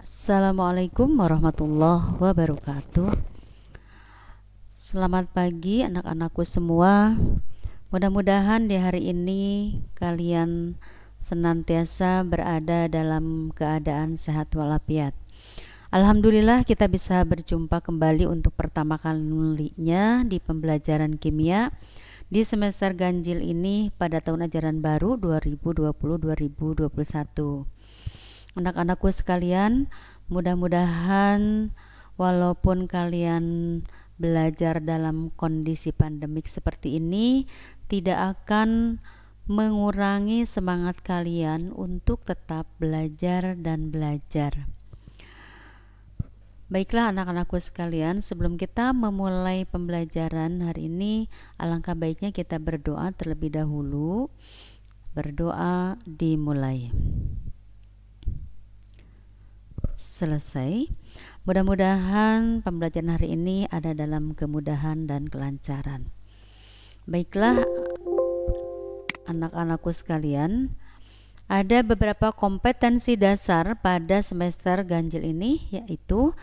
Assalamualaikum warahmatullahi wabarakatuh. Selamat pagi anak-anakku semua. Mudah-mudahan di hari ini kalian senantiasa berada dalam keadaan sehat walafiat. Alhamdulillah kita bisa berjumpa kembali untuk pertama kalinya di pembelajaran kimia di semester ganjil ini pada tahun ajaran baru 2020-2021. Anak-anakku sekalian, mudah-mudahan walaupun kalian belajar dalam kondisi pandemik seperti ini, tidak akan mengurangi semangat kalian untuk tetap belajar dan belajar. Baiklah anak-anakku sekalian, sebelum kita memulai pembelajaran hari ini, alangkah baiknya kita berdoa terlebih dahulu. Berdoa dimulai. Selesai. Mudah-mudahan pembelajaran hari ini ada dalam kemudahan dan kelancaran. Baiklah anak-anakku sekalian, ada beberapa kompetensi dasar pada semester ganjil ini, yaitu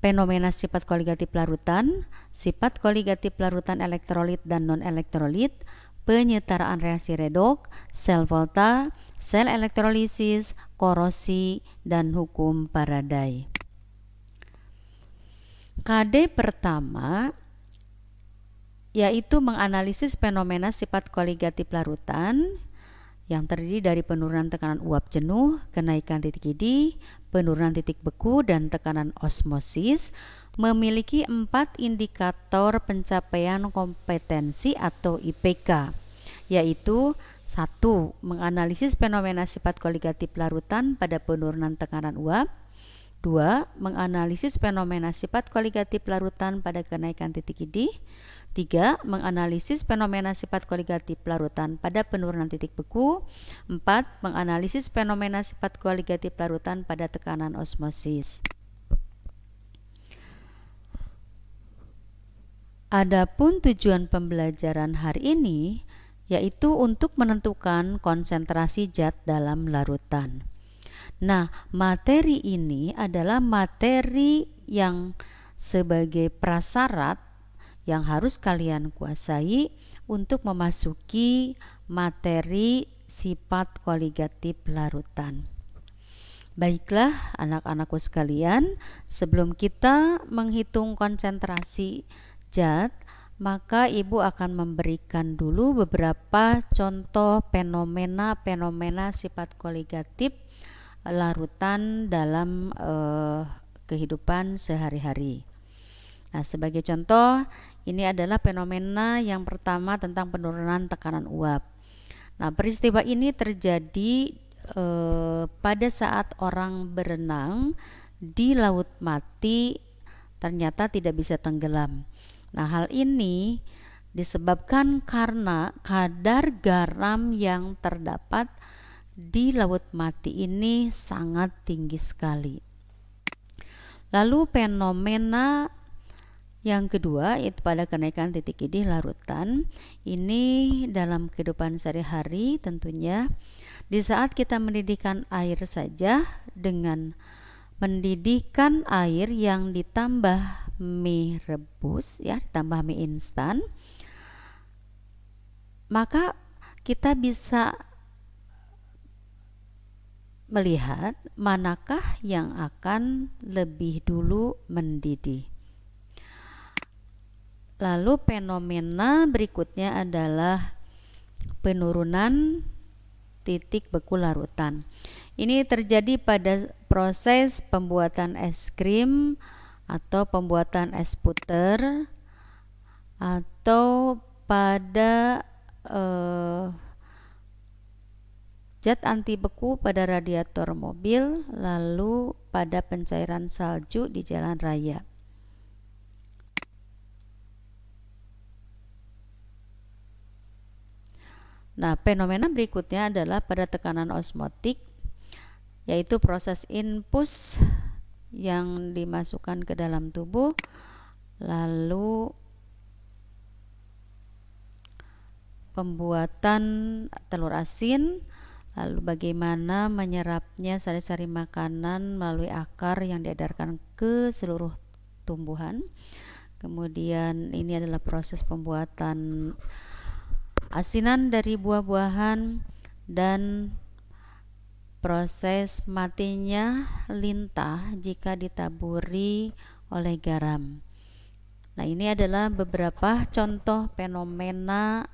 fenomena sifat koligatif larutan, sifat koligatif larutan elektrolit dan non-elektrolit, penyetaraan reaksi redoks, sel volta, sel elektrolisis, korosi, dan hukum Faraday. KD pertama yaitu menganalisis fenomena sifat koligatif larutan yang terdiri dari penurunan tekanan uap jenuh, kenaikan titik ID, penurunan titik beku, dan tekanan osmosis, memiliki 4 indikator pencapaian kompetensi atau IPK, yaitu 1. Menganalisis fenomena sifat koligatif larutan pada penurunan tekanan uap. 2. Menganalisis fenomena sifat koligatif larutan pada kenaikan titik ID. 3. Menganalisis fenomena sifat koligatif larutan pada penurunan titik beku. 4. Menganalisis fenomena sifat koligatif larutan pada tekanan osmosis. Adapun tujuan pembelajaran hari ini yaitu untuk menentukan konsentrasi zat dalam larutan. Nah, materi ini adalah materi yang sebagai prasyarat yang harus kalian kuasai untuk memasuki materi sifat koligatif larutan. Baiklah anak-anakku sekalian, sebelum kita menghitung konsentrasi zat, maka ibu akan memberikan dulu beberapa contoh fenomena sifat koligatif larutan dalam kehidupan sehari-hari. Nah, sebagai contoh, ini adalah fenomena yang pertama tentang penurunan tekanan uap. Nah, peristiwa ini terjadi pada saat orang berenang di laut mati ternyata tidak bisa tenggelam. Nah, hal ini disebabkan karena kadar garam yang terdapat di laut mati ini sangat tinggi sekali. Lalu fenomena yang kedua yaitu pada kenaikan titik ID larutan. Ini dalam kehidupan sehari-hari tentunya di saat kita mendidihkan air saja dengan mendidihkan air yang ditambah mie rebus ya, ditambah mie instan, maka kita bisa melihat manakah yang akan lebih dulu mendidih. Lalu fenomena berikutnya adalah penurunan titik beku larutan. Ini terjadi pada proses pembuatan es krim atau pembuatan es puter atau pada zat anti beku pada radiator mobil, lalu pada pencairan salju di jalan raya. Nah, fenomena berikutnya adalah pada tekanan osmotik, yaitu proses infus yang dimasukkan ke dalam tubuh, lalu pembuatan telur asin, Lalu bagaimana menyerapnya sari-sari makanan melalui akar yang diedarkan ke seluruh tumbuhan. Kemudian ini adalah proses pembuatan asinan dari buah-buahan dan proses matinya lintah jika ditaburi oleh garam. Nah, ini adalah beberapa contoh fenomena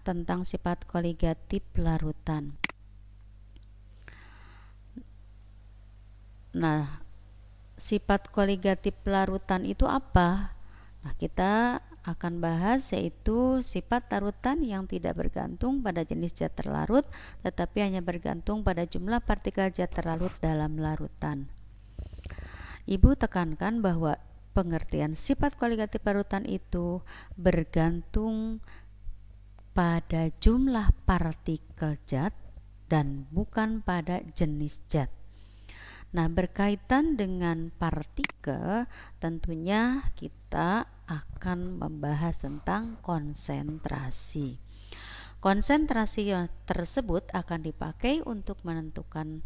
tentang sifat koligatif larutan. Nah, sifat koligatif larutan itu apa? Nah, kita akan bahas yaitu sifat larutan yang tidak bergantung pada jenis zat terlarut, tetapi hanya bergantung pada jumlah partikel zat terlarut dalam larutan. Ibu tekankan bahwa pengertian sifat koligatif larutan itu bergantung pada jumlah partikel zat dan bukan pada jenis zat. Nah, berkaitan dengan partikel, tentunya kita akan membahas tentang konsentrasi. Konsentrasi tersebut akan dipakai untuk menentukan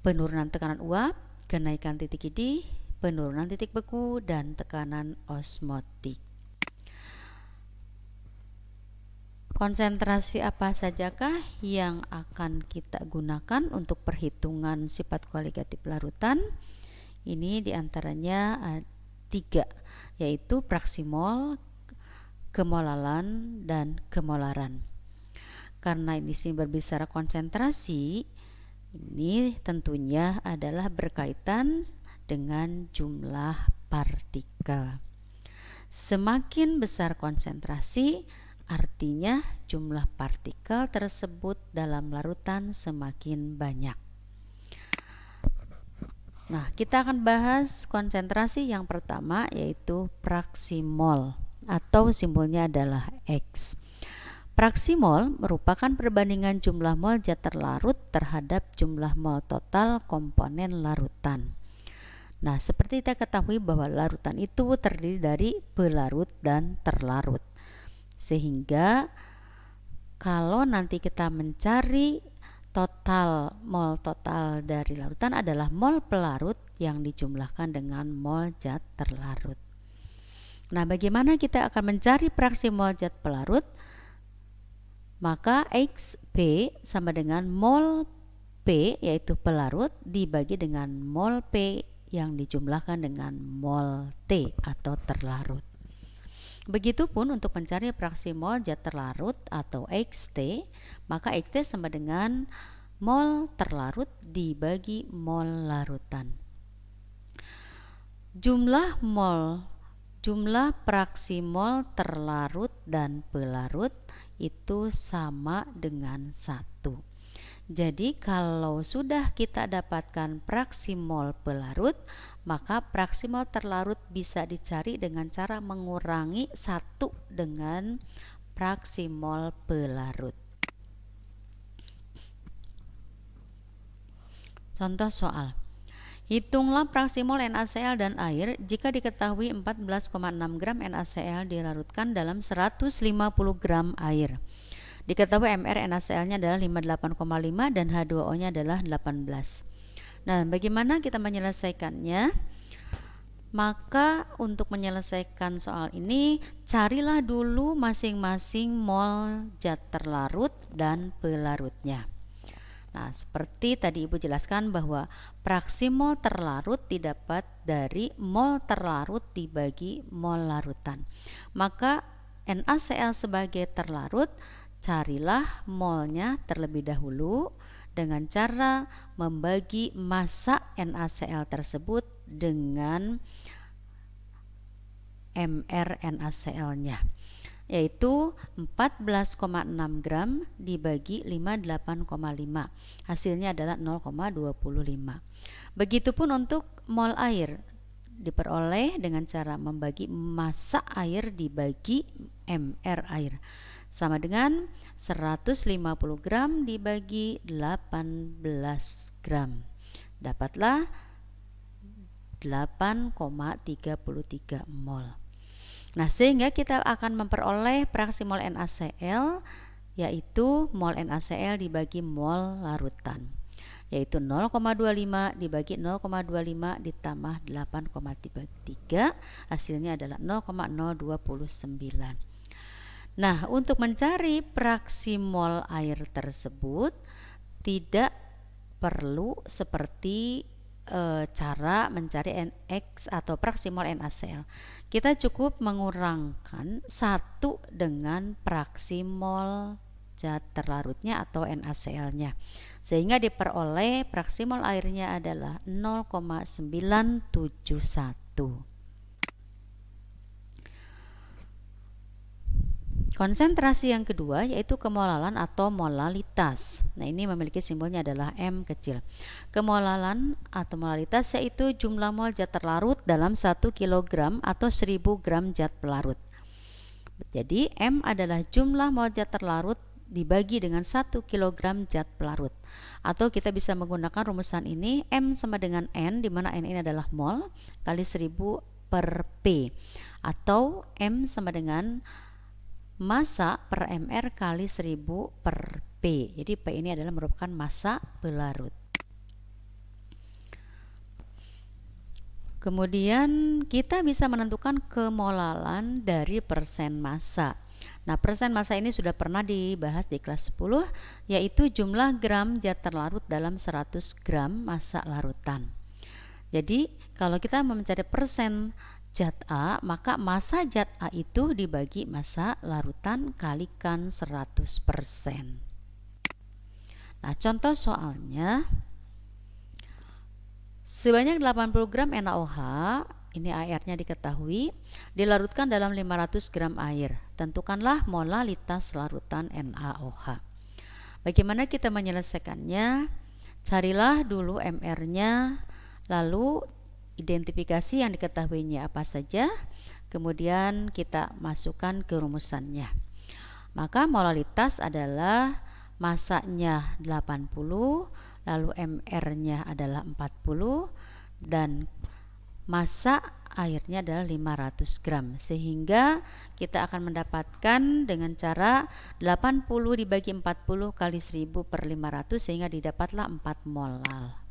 penurunan tekanan uap, kenaikan titik idih, penurunan titik beku, dan tekanan osmotik. Konsentrasi apa sajakah yang akan kita gunakan untuk perhitungan sifat koligatif larutan? Ini diantaranya 3, yaitu praksimol, kemolalan, dan kemolaran. Karena ini sini berbicara konsentrasi, ini tentunya adalah berkaitan dengan jumlah partikel. Semakin besar konsentrasi, artinya jumlah partikel tersebut dalam larutan semakin banyak. Nah, kita akan bahas konsentrasi yang pertama, yaitu praksimol atau simbolnya adalah X. Praksimol merupakan perbandingan jumlah mol zat terlarut terhadap jumlah mol total komponen larutan. Nah, seperti kita ketahui bahwa larutan itu terdiri dari pelarut dan terlarut. Sehingga kalau nanti kita mencari mol total dari larutan adalah mol pelarut yang dijumlahkan dengan mol zat terlarut. Nah, bagaimana kita akan mencari fraksi mol zat pelarut? Maka XP sama dengan mol P, yaitu pelarut, dibagi dengan mol P yang dijumlahkan dengan mol T atau terlarut. Begitupun untuk mencari fraksi mol zat terlarut atau XT, maka XT sama dengan mol terlarut dibagi mol larutan. Jumlah fraksi mol terlarut dan pelarut itu sama dengan 1. Jadi kalau sudah kita dapatkan fraksi mol pelarut, maka fraksi mol terlarut bisa dicari dengan cara mengurangi 1 dengan fraksi mol pelarut. Contoh soal. Hitunglah fraksi mol NaCl dan air jika diketahui 14,6 gram NaCl dilarutkan dalam 150 gram air. Diketahui MR NaCl-nya adalah 58,5 dan H2O-nya adalah 18. Nah, bagaimana kita menyelesaikannya? Maka untuk menyelesaikan soal ini, carilah dulu masing-masing mol zat terlarut dan pelarutnya. Nah, seperti tadi Ibu jelaskan bahwa fraksi mol terlarut didapat dari mol terlarut dibagi mol larutan. Maka NaCl sebagai terlarut, carilah molnya terlebih dahulu dengan cara membagi massa NaCl tersebut dengan MR NaCl-nya, yaitu 14,6 gram dibagi 58,5. Hasilnya adalah 0,25. Begitupun untuk mol air, diperoleh dengan cara membagi massa air dibagi MR air, sama dengan 150 gram dibagi 18 gram. Dapatlah 8,33 mol. Nah, sehingga kita akan memperoleh fraksi mol NaCl yaitu mol NaCl dibagi mol larutan, yaitu 0,25 dibagi 0,25 ditambah 8,3, hasilnya adalah 0,029. Nah, untuk mencari fraksi mol air tersebut tidak perlu seperti cara mencari NX atau fraksi mol NaCl. Kita cukup mengurangkan 1 dengan fraksi mol zat terlarutnya atau NaCl-nya, sehingga diperoleh fraksi mol airnya adalah 0,971. Konsentrasi yang kedua yaitu kemolalan atau molalitas. Nah, ini memiliki simbolnya adalah M kecil. Kemolalan atau molalitas yaitu jumlah mol zat terlarut dalam 1 kg atau 1000 gram zat pelarut. Jadi M adalah jumlah mol zat terlarut dibagi dengan 1 kg zat pelarut. Atau kita bisa menggunakan rumusan ini, M sama dengan N, di mana N ini adalah mol kali 1000 per P. Atau M sama dengan massa per mr kali 1000 per P. Jadi P ini adalah merupakan massa pelarut. Kemudian kita bisa menentukan kemolalan dari persen massa. Nah, persen massa ini sudah pernah dibahas di kelas 10, yaitu jumlah gram zat terlarut dalam 100 gram massa larutan. Jadi kalau kita mau mencari persen zat A, maka massa zat A itu dibagi massa larutan kalikan 100%. Nah, contoh soalnya, sebanyak 80 gram NaOH, ini airnya diketahui, dilarutkan dalam 500 gram air. Tentukanlah molalitas larutan NaOH. Bagaimana kita menyelesaikannya? Carilah dulu MR-nya, lalu identifikasi yang diketahuinya apa saja, kemudian kita masukkan ke rumusannya. Maka molalitas adalah massanya 80, lalu MR-nya adalah 40, dan massa airnya adalah 500 gram. Sehingga kita akan mendapatkan dengan cara 80 dibagi 40 kali 1000 per 500, sehingga didapatlah 4 molal.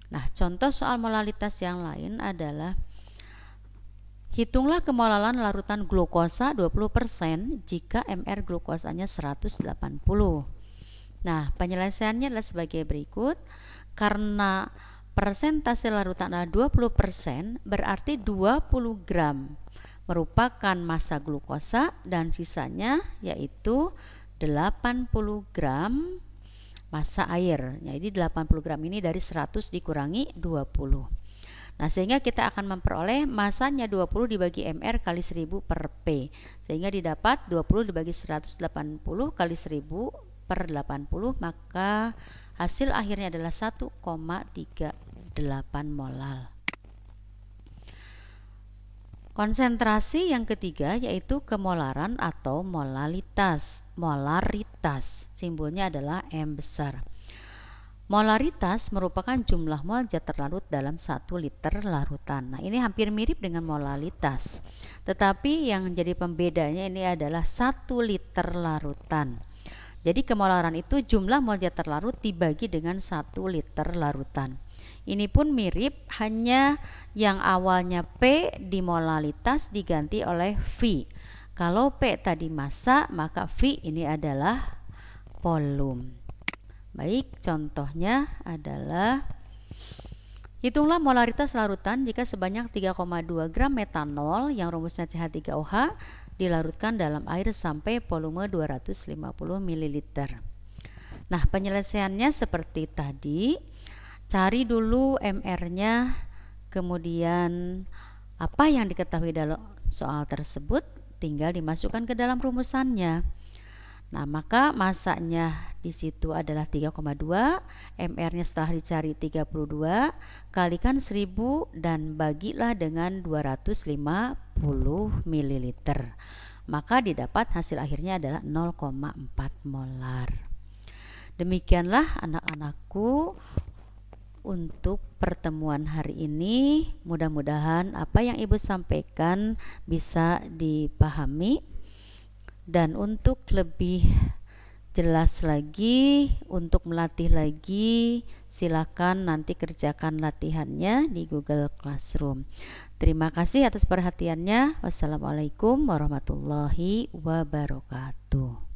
Nah, contoh soal molalitas yang lain adalah hitunglah kemolalan larutan glukosa 20% jika MR glukosanya 180. Nah, penyelesaiannya adalah sebagai berikut. Karena persentase larutan adalah 20%, berarti 20 gram merupakan massa glukosa dan sisanya yaitu 80 gram massa air. Jadi 80 gram ini dari 100 dikurangi 20. Nah, sehingga kita akan memperoleh masanya 20 dibagi MR kali 1000 per P. Sehingga didapat 20 dibagi 180 kali 1000 per 80, maka hasil akhirnya adalah 1,38 molal. Konsentrasi yang ketiga yaitu kemolaran atau molaritas. Simbolnya adalah M besar. Molaritas merupakan jumlah mol zat terlarut dalam 1 liter larutan. Nah, ini hampir mirip dengan molalitas. Tetapi yang jadi pembedanya ini adalah 1 liter larutan. Jadi kemolaran itu jumlah mol zat terlarut dibagi dengan 1 liter larutan. Ini pun mirip, hanya yang awalnya P di molalitas diganti oleh V. Kalau P tadi massa, maka V ini adalah volume. Baik, contohnya adalah hitunglah molaritas larutan jika sebanyak 3,2 gram metanol yang rumusnya CH3OH dilarutkan dalam air sampai volume 250 ml. Nah, penyelesaiannya seperti tadi. Cari dulu MR-nya, kemudian apa yang diketahui dalam soal tersebut tinggal dimasukkan ke dalam rumusannya. Nah, maka massanya di situ adalah 3,2, MR-nya setelah dicari 32, kalikan 1000 dan bagilah dengan 250 ml. Maka didapat hasil akhirnya adalah 0,4 molar. Demikianlah anak-anakku untuk pertemuan hari ini. Mudah-mudahan apa yang Ibu sampaikan bisa dipahami. Dan untuk lebih jelas lagi, untuk melatih lagi, silakan nanti kerjakan latihannya di Google Classroom. Terima kasih atas perhatiannya. Wassalamualaikum warahmatullahi wabarakatuh.